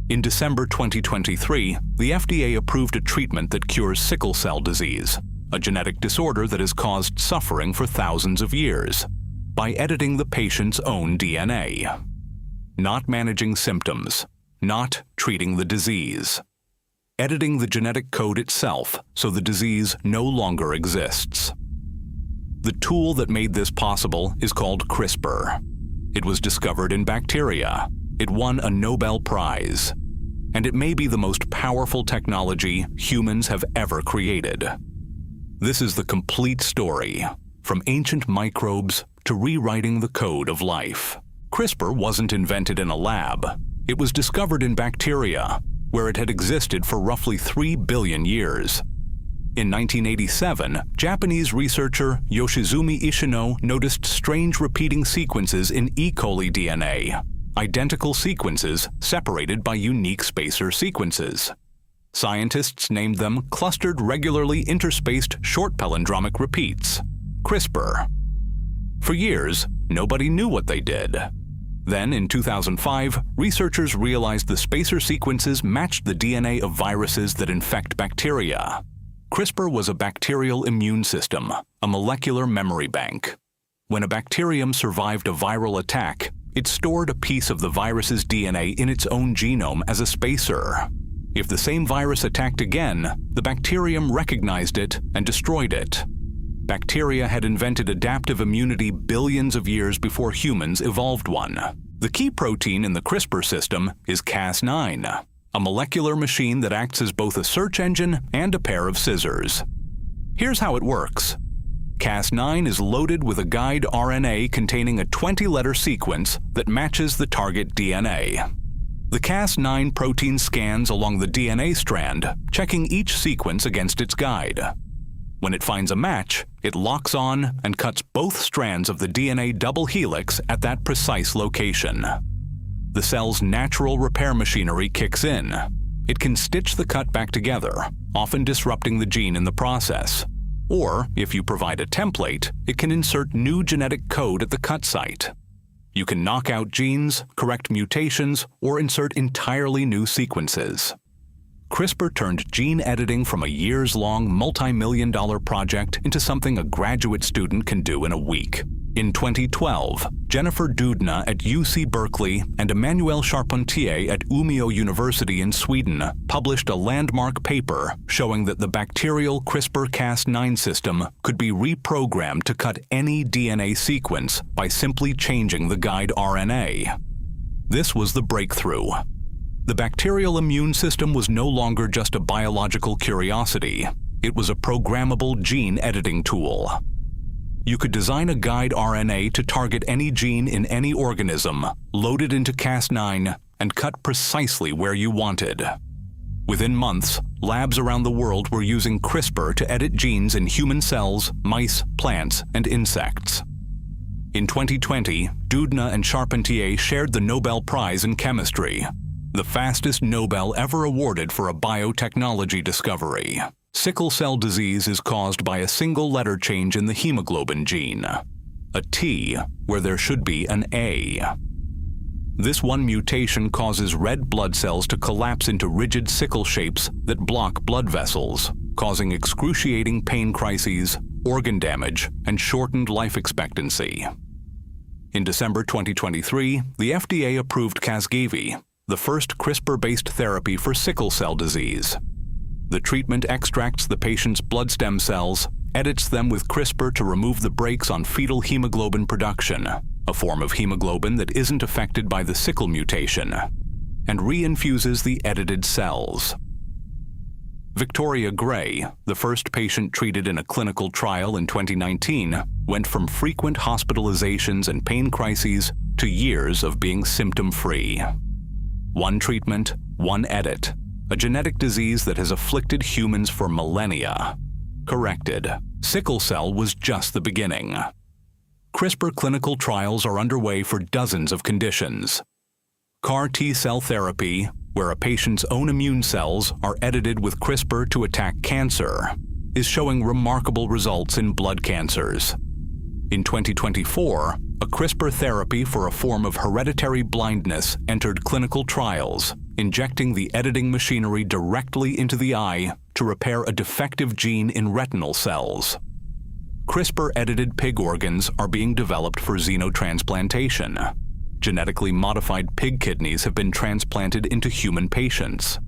In December 2023, the FDA approved a treatment that cures sickle cell disease, a genetic disorder that has caused suffering for thousands of years, by editing the patient's own DNA. Not managing symptoms, not treating the disease. Editing the genetic code itself so the disease no longer exists. The tool that made this possible is called CRISPR. It was discovered in bacteria. It won a Nobel Prize. And it may be the most powerful technology humans have ever created. This is the complete story, from ancient microbes to rewriting the code of life. CRISPR wasn't invented in a lab. It was discovered in bacteria, where it had existed for roughly 3 billion years. In 1987, Japanese researcher Yoshizumi Ishino noticed strange repeating sequences in E. coli DNA, identical sequences separated by unique spacer sequences. Scientists named them clustered regularly interspaced short palindromic repeats, CRISPR. For years, nobody knew what they did. Then, in 2005, researchers realized the spacer sequences matched the DNA of viruses that infect bacteria. CRISPR was a bacterial immune system, a molecular memory bank. When a bacterium survived a viral attack, it stored a piece of the virus's DNA in its own genome as a spacer. If the same virus attacked again, the bacterium recognized it and destroyed it. Bacteria had invented adaptive immunity billions of years before humans evolved one. The key protein in the CRISPR system is Cas9, a molecular machine that acts as both a search engine and a pair of scissors. Here's how it works. Cas9 is loaded with a guide RNA containing a 20-letter sequence that matches the target DNA. The Cas9 protein scans along the DNA strand, checking each sequence against its guide. When it finds a match, it locks on and cuts both strands of the DNA double helix at that precise location. The cell's natural repair machinery kicks in. It can stitch the cut back together, often disrupting the gene in the process. Or, if you provide a template, it can insert new genetic code at the cut site. You can knock out genes, correct mutations, or insert entirely new sequences. CRISPR turned gene editing from a years-long, multi-million-dollar project into something a graduate student can do in a week. In 2012, Jennifer Doudna at UC Berkeley and Emmanuel Charpentier at Umeå University in Sweden published a landmark paper showing that the bacterial CRISPR-Cas9 system could be reprogrammed to cut any DNA sequence by simply changing the guide RNA. This was the breakthrough. The bacterial immune system was no longer just a biological curiosity. It was a programmable gene editing tool. You could design a guide RNA to target any gene in any organism, load it into Cas9, and cut precisely where you wanted. Within months, labs around the world were using CRISPR to edit genes in human cells, mice, plants, and insects. In 2020, Doudna and Charpentier shared the Nobel Prize in Chemistry, the fastest Nobel ever awarded for a biotechnology discovery. Sickle cell disease is caused by a single letter change in the hemoglobin gene, a T where there should be an A. This one mutation causes red blood cells to collapse into rigid sickle shapes that block blood vessels, causing excruciating pain crises, organ damage, and shortened life expectancy. In December 2023, the FDA approved Casgevy, the first CRISPR-based therapy for sickle cell disease. The treatment extracts the patient's blood stem cells, edits them with CRISPR to remove the brakes on fetal hemoglobin production, a form of hemoglobin that isn't affected by the sickle mutation, and reinfuses the edited cells. Victoria Gray, the first patient treated in a clinical trial in 2019, went from frequent hospitalizations and pain crises to years of being symptom-free. One treatment, one edit, a genetic disease that has afflicted humans for millennia. Corrected. Sickle cell was just the beginning. CRISPR clinical trials are underway for dozens of conditions. CAR T-cell therapy, where a patient's own immune cells are edited with CRISPR to attack cancer, is showing remarkable results in blood cancers. In 2024, a CRISPR therapy for a form of hereditary blindness entered clinical trials, injecting the editing machinery directly into the eye to repair a defective gene in retinal cells. CRISPR-edited pig organs are being developed for xenotransplantation. Genetically modified pig kidneys have been transplanted into human patients.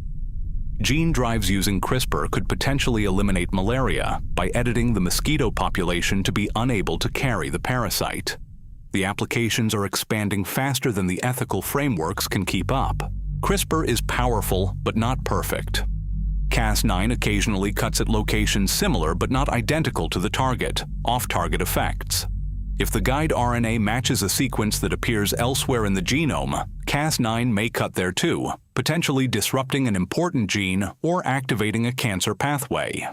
Gene drives using CRISPR could potentially eliminate malaria by editing the mosquito population to be unable to carry the parasite. The applications are expanding faster than the ethical frameworks can keep up. CRISPR is powerful but not perfect. Cas9 occasionally cuts at locations similar but not identical to the target, off-target effects. If the guide RNA matches a sequence that appears elsewhere in the genome, Cas9 may cut there too, potentially disrupting an important gene or activating a cancer pathway.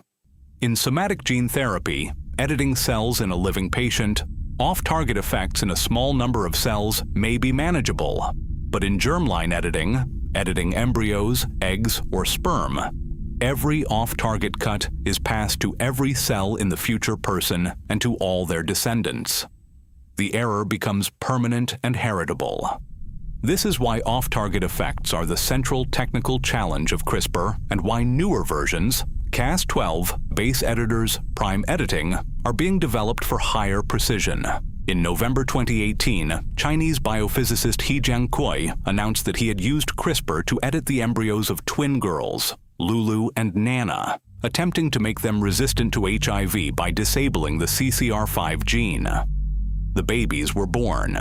In somatic gene therapy, editing cells in a living patient, off-target effects in a small number of cells may be manageable. But in germline editing embryos, eggs, or sperm, every off-target cut is passed to every cell in the future person and to all their descendants. The error becomes permanent and heritable. This is why off-target effects are the central technical challenge of CRISPR and why newer versions, Cas12, base editors, prime editing, are being developed for higher precision. In November 2018, Chinese biophysicist He Jiankui announced that he had used CRISPR to edit the embryos of twin girls, Lulu and Nana, attempting to make them resistant to HIV by disabling the CCR5 gene. The babies were born.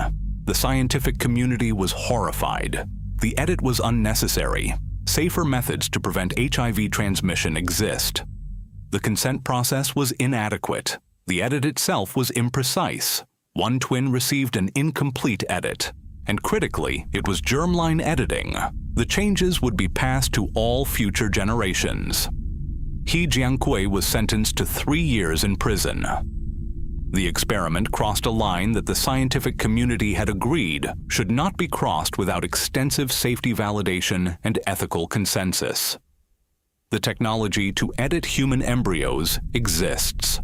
The scientific community was horrified. The edit was unnecessary. Safer methods to prevent HIV transmission exist. The consent process was inadequate. The edit itself was imprecise. One twin received an incomplete edit, and critically, it was germline editing. The changes would be passed to all future generations. He Jiankui was sentenced to 3 years in prison. The experiment crossed a line that the scientific community had agreed should not be crossed without extensive safety validation and ethical consensus. The technology to edit human embryos exists.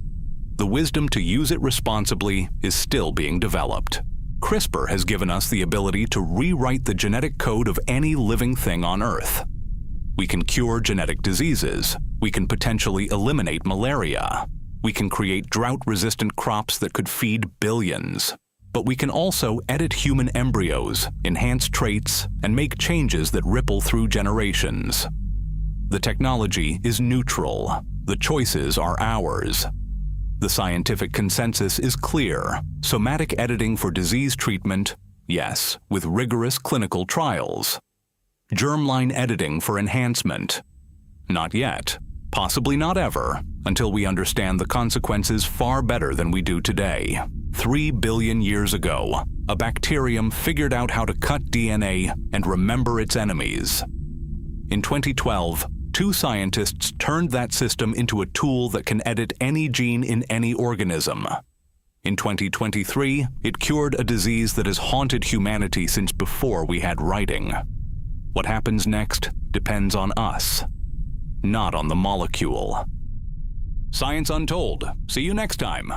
The wisdom to use it responsibly is still being developed. CRISPR has given us the ability to rewrite the genetic code of any living thing on Earth. We can cure genetic diseases. We can potentially eliminate malaria. We can create drought-resistant crops that could feed billions. But we can also edit human embryos, enhance traits, and make changes that ripple through generations. The technology is neutral. The choices are ours. The scientific consensus is clear. Somatic editing for disease treatment, yes, with rigorous clinical trials. Germline editing for enhancement, not yet, possibly not ever, until we understand the consequences far better than we do today. 3 billion years ago, a bacterium figured out how to cut DNA and remember its enemies. In 2012, 2 scientists turned that system into a tool that can edit any gene in any organism. In 2023, it cured a disease that has haunted humanity since before we had writing. What happens next depends on us, not on the molecule. Science Untold. See you next time.